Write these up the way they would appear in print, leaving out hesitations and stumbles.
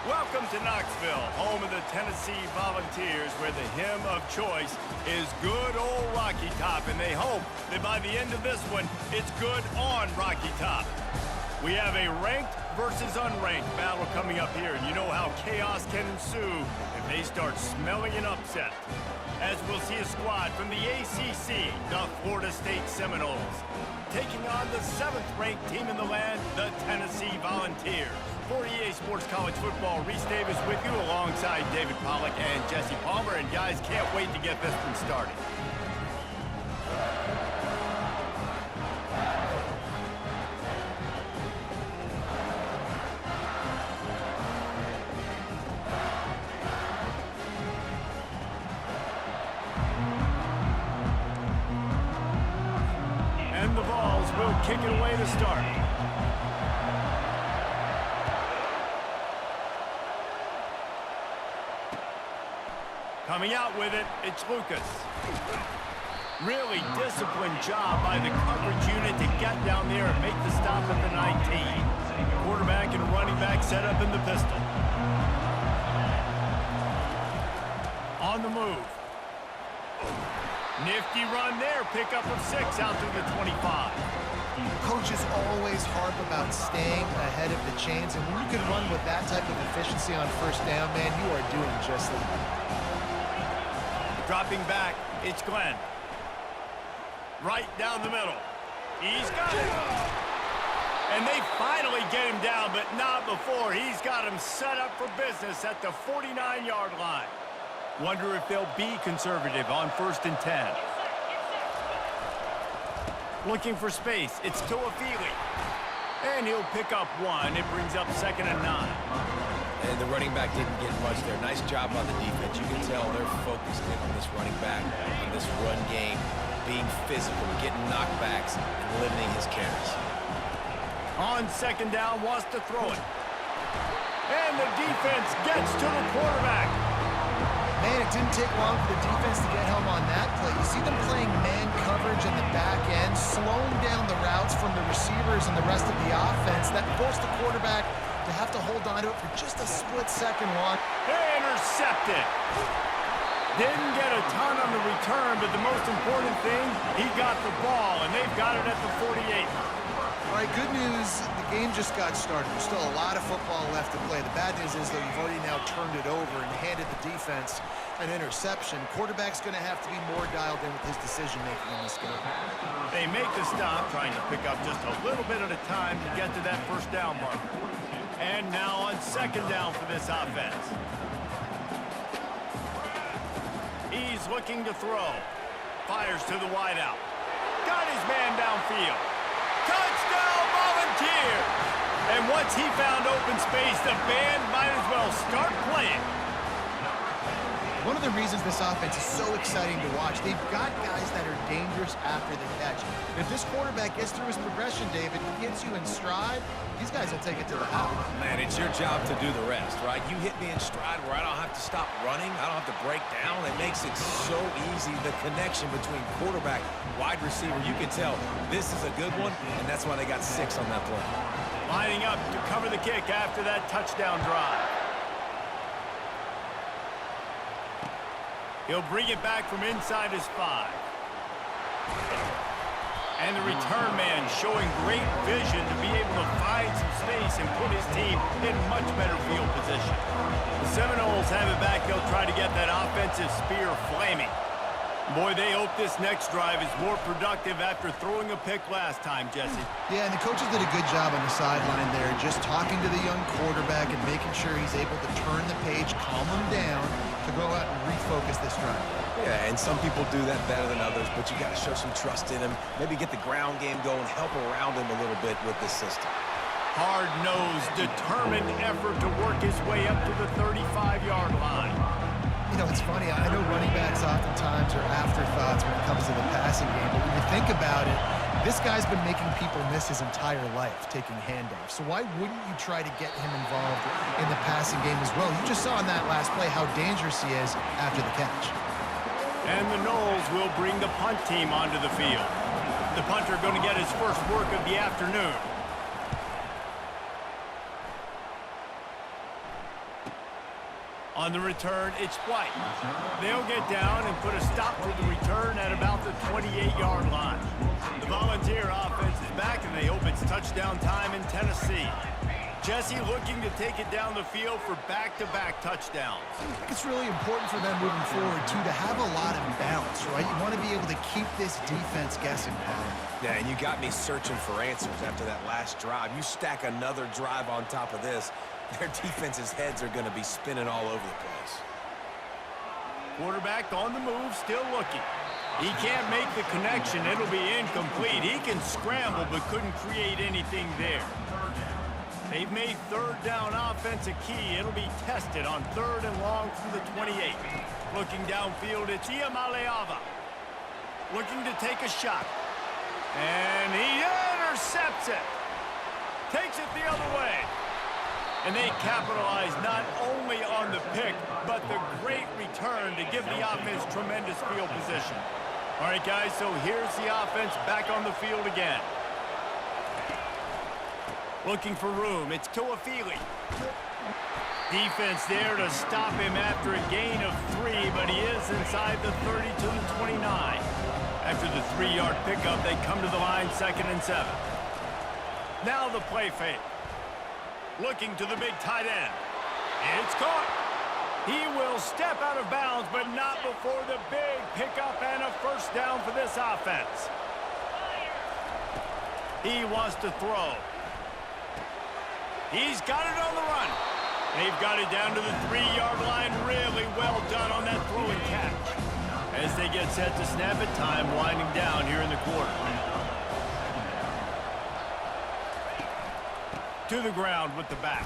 Welcome to Knoxville, home of the Tennessee Volunteers, where the hymn of choice is good old Rocky Top, and they hope that by the end of this one, it's good on Rocky Top. We have a ranked versus unranked battle coming up here, and you know how chaos can ensue if they start smelling an upset. As we'll see a squad from the ACC, the Florida State Seminoles, taking on the 7th-ranked team in the land, the Tennessee Volunteers. For EA Sports College Football, Reese Davis with you alongside David Pollack and Jesse Palmer, and guys, can't wait to get this one started. And the Vols will kick it away to start. Coming out with it, it's Lucas. Really disciplined job by the coverage unit to get down there and make the stop at the 19. Quarterback and running back set up in the pistol. On the move. Nifty run there, pickup of 6 out to the 25. Coaches always harp about staying ahead of the chains, and when you can run with that type of efficiency on first down, man, you are doing just that. Dropping back, it's Glenn. Right down the middle. He's got it. And they finally get him down, but not before. He's got him set up for business at the 49-yard line. Wonder if they'll be conservative on 1st and 10. Looking for space, it's Tuafili. And he'll pick up 1. It brings up 2nd and 9. And the running back didn't get much there. Nice job on the defense. You can tell they're focused in on this running back, on this run game, being physical, getting knockbacks, and limiting his carries. On 2nd down, wants to throw it. And the defense gets to the quarterback. Man, it didn't take long for the defense to get home on that play. You see them playing man coverage in the back end, slowing down the routes from the receivers and the rest of the offense. That forced the quarterback to have to hold on to it for just a split-second walk. Intercepted. Didn't get a ton on the return, but the most important thing, he got the ball, and they've got it at the 48. All right, good news, the game just got started. There's still a lot of football left to play. The bad news is, though, you've already now turned it over and handed the defense an interception. Quarterback's going to have to be more dialed in with his decision-making in this game. They make the stop, trying to pick up just a little bit at a time to get to that first down mark. And now on 2nd down for this offense. He's looking to throw. Fires to the wideout. Got his man downfield. Touchdown, Volunteers! And once he found open space, the band might as well start playing. One of the reasons this offense is so exciting to watch, they've got guys that are dangerous after the catch. If this quarterback gets through his progression, David, he gets you in stride, these guys will take it to the house. Man, it's your job to do the rest, right? You hit me in stride where I don't have to stop running. I don't have to break down. It makes it so easy, the connection between quarterback, wide receiver. You can tell this is a good one, and that's why they got 6 on that play. Lining up to cover the kick after that touchdown drive. He'll bring it back from inside his 5. And the return man showing great vision to be able to find some space and put his team in much better field position. The Seminoles have it back. They'll try to get that offensive spear flaming. Boy, they hope this next drive is more productive after throwing a pick last time, Jesse. Yeah, and the coaches did a good job on the sideline there, just talking to the young quarterback and making sure he's able to turn the page, calm him down, to go out and refocus this drive. Yeah, and some people do that better than others, but you got to show some trust in him, maybe get the ground game going, help around him a little bit with this system. Hard-nosed, determined effort to work his way up to the 35-yard line. You know, it's funny, I know running backs oftentimes are afterthoughts when it comes to the passing game, but when you think about it, this guy's been making people miss his entire life taking handoffs. So why wouldn't you try to get him involved in the passing game as well? You just saw in that last play how dangerous he is after the catch. And the Noles will bring the punt team onto the field. The punter going to get his first work of the afternoon. On the return, it's White. They'll get down and put a stop to the return at about the 28-yard line. The Volunteer offense is back, and they hope it's touchdown time in Tennessee. Jesse looking to take it down the field for back-to-back touchdowns. I think it's really important for them moving forward, too, to have a lot of balance, right? You want to be able to keep this defense guessing, Pat. Yeah, and you got me searching for answers after that last drive. You stack another drive on top of this, their defense's heads are going to be spinning all over the place. Quarterback on the move, still looking. He can't make the connection. It'll be incomplete. He can scramble, but couldn't create anything there. They've made third down offense a key. It'll be tested on 3rd and long from the 28. Looking downfield, it's Iamaleava. Looking to take a shot. And he intercepts it. Takes it the other way. And they capitalize not only on the pick, but the great return to give the offense tremendous field position. All right, guys, so here's the offense back on the field again. Looking for room, it's Toafili. Defense there to stop him after a gain of 3, but he is inside the 30 to the 29. After the 3-yard pickup, they come to the line 2nd and 7. Now the play fake. Looking to the big tight end. It's caught. He will step out of bounds, but not before the big pickup and a first down for this offense. He wants to throw. He's got it on the run. They've got it down to the 3-yard line. Really well done on that throw and catch. As they get set to snap it, time winding down here in the quarter. To the ground with the back.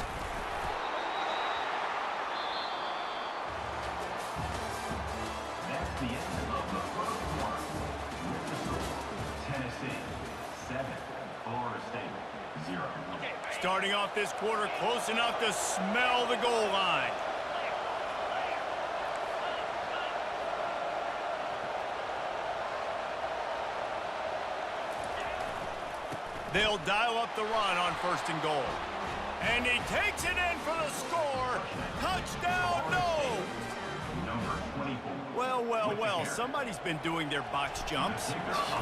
That's the end of the first quarter. Tennessee 7, Florida State 0. Starting off this quarter close enough to smell the goal line. They'll dial up the run on 1st and goal. And he takes it in for the score. Touchdown, no! Number 24. Well, somebody's been doing their box jumps.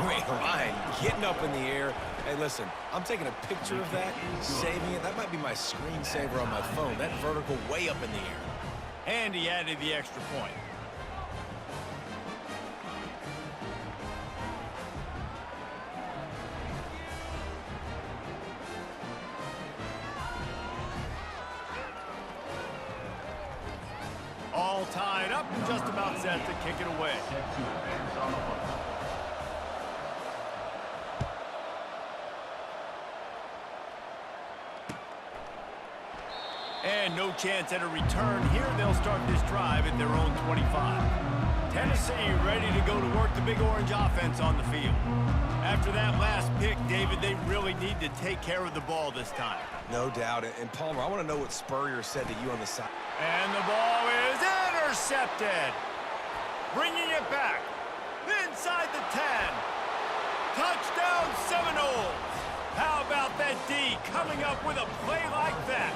Wait, Ryan, getting up in the air. Hey, listen, I'm taking a picture of that, saving it. That might be my screensaver on my phone. That vertical way up in the air. And he added the extra point. All tied up and just about set to kick it away. Set to advance on the football. And no chance at a return here. They'll start this drive at their own 25. Tennessee ready to go to work the Big Orange offense on the field. After that last pick, David, they really need to take care of the ball this time. No doubt. And Palmer, I want to know what Spurrier said to you on the side. And the ball is intercepted. Bringing it back. Inside the 10. Touchdown Seminoles. How about that D coming up with a play like that?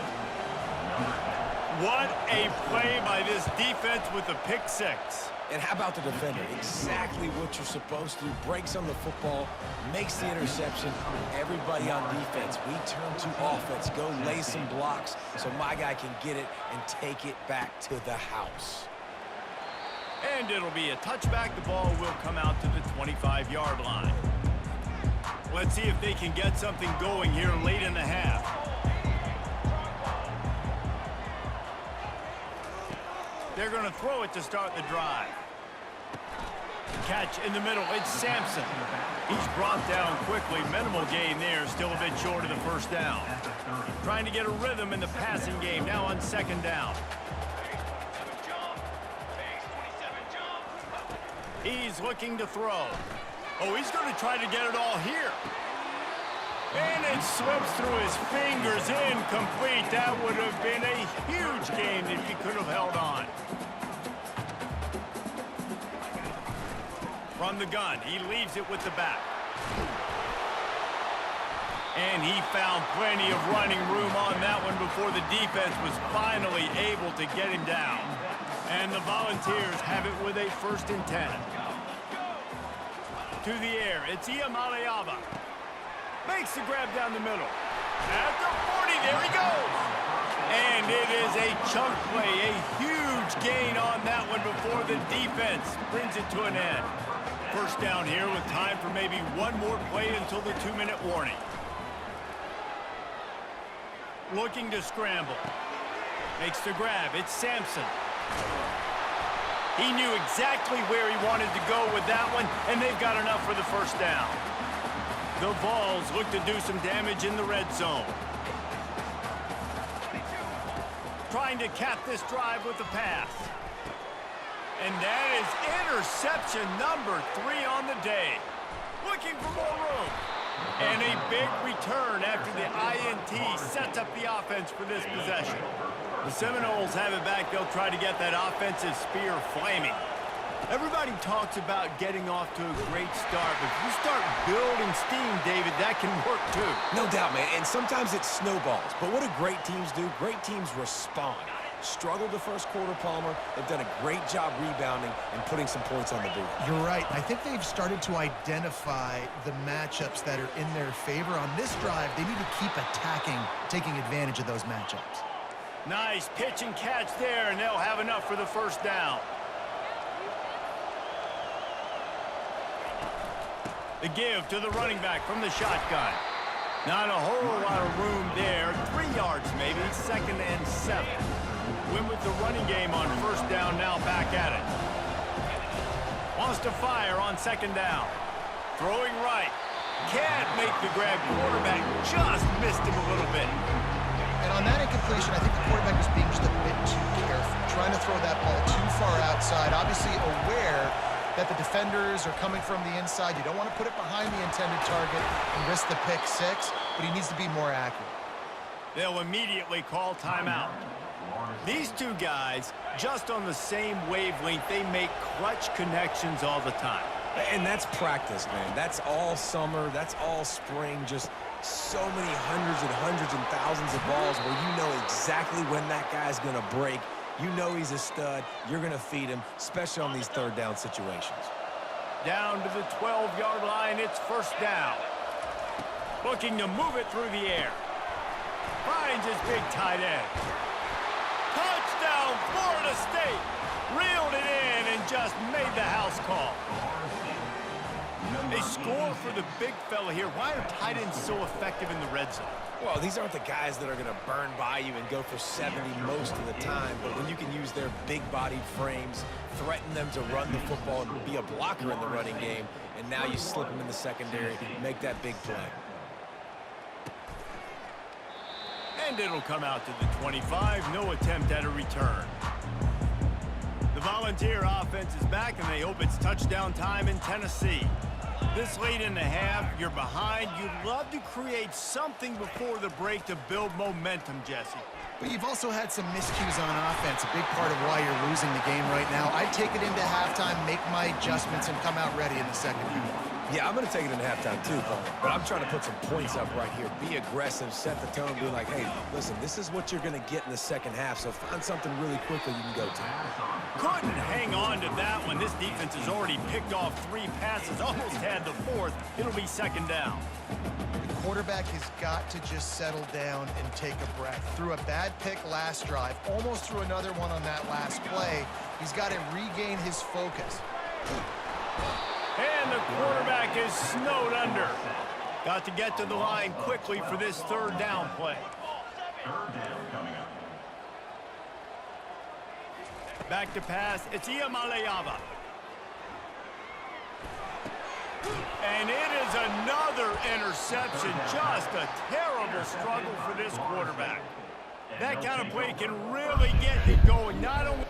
What a play by this defense with the pick 6. And how about the defender? Exactly what you're supposed to do. Breaks on the football, makes the interception. Everybody on defense, we turn to offense. Go lay some blocks so my guy can get it and take it back to the house. And it'll be a touchback. The ball will come out to the 25-yard line. Let's see if they can get something going here late in the half. They're going to throw it to start the drive. Catch in the middle. It's Sampson. He's brought down quickly. Minimal gain there. Still a bit short of the first down. Trying to get a rhythm in the passing game. Now on 2nd down. He's looking to throw. Oh, he's going to try to get it all here. And it slips through his fingers, incomplete. That would have been a huge gain if he could have held on. From the gun, he leaves it with the back. And he found plenty of running room on that one before the defense was finally able to get him down. And the Volunteers have it with a 1st and 10. To the air, it's Iamaleava. Makes the grab down the middle. At the 40, there he goes. And it is a chunk play, a huge gain on that one before the defense brings it to an end. 1st down here with time for maybe one more play until the 2-minute warning. Looking to scramble. Makes the grab. It's Sampson. He knew exactly where he wanted to go with that one, and they've got enough for the 1st down. The Vols look to do some damage in the red zone. Trying to cap this drive with the pass. And that is interception number 3 on the day. Looking for more room. And a big return after the INT sets up the offense for this possession. The Seminoles have it back. They'll try to get that offensive spear flaming. Everybody talks about getting off to a great start, but if you start building steam, David, that can work too. No doubt, man, and sometimes it snowballs. But what do great teams do? Great teams respond. Struggled the 1st quarter, Palmer. They've done a great job rebounding and putting some points on the board. You're right. I think they've started to identify the matchups that are in their favor. On this drive, they need to keep attacking, taking advantage of those matchups. Nice pitch and catch there, and they'll have enough for the 1st down. The give to the running back from the shotgun. Not a whole lot of room there. 3 yards maybe, 2nd and 7. Win with the running game on 1st down, now back at it. Wants to fire on 2nd down. Throwing right. Can't make the grab. Quarterback just missed him a little bit. And on that incompletion, I think the quarterback was being just a bit too careful, trying to throw that ball too far outside, obviously aware that the defenders are coming from the inside. You don't want to put it behind the intended target and risk the pick 6, but he needs to be more accurate. They'll immediately call timeout. These two guys, just on the same wavelength, they make clutch connections all the time. And that's practice, man. That's all summer. That's all spring. Just so many hundreds and thousands of balls where you know exactly when that guy's going to break. You know he's a stud. You're going to feed him, especially on these 3rd down situations. Down to the 12-yard line, it's 1st down. Looking to move it through the air. Finds his big tight end. Touchdown, Florida State. Reeled it in and just made the house call. They score for the big fella here. Why are tight ends so effective in the red zone? Well, these aren't the guys that are going to burn by you and go for 70 most of the time, but when you can use their big-bodied frames, threaten them to run the football and be a blocker in the running game, and now you slip them in the secondary, make that big play. And it'll come out to the 25. No attempt at a return. The Volunteer offense is back, and they hope it's touchdown time in Tennessee. This late in the half, you're behind. You'd love to create something before the break to build momentum, Jesse. But you've also had some miscues on offense, a big part of why you're losing the game right now. I'd take it into halftime, make my adjustments, and come out ready in the 2nd half. Yeah, I'm going to take it in halftime too, Paul. But I'm trying to put some points up right here. Be aggressive, set the tone, be like, hey, listen, this is what you're going to get in the 2nd half, so find something really quickly you can go to. Couldn't hang on to that one. This defense has already picked off 3 passes, almost had the 4th. It'll be 2nd down. The quarterback has got to just settle down and take a breath. Threw a bad pick last drive, almost threw another one on that last play. He's got to regain his focus. And the quarterback is snowed under. Got to get to the line quickly for this 3rd down play. Back to pass. It's Iamaleava. And it is another interception. Just a terrible struggle for this quarterback. That kind of play can really get you going. Not only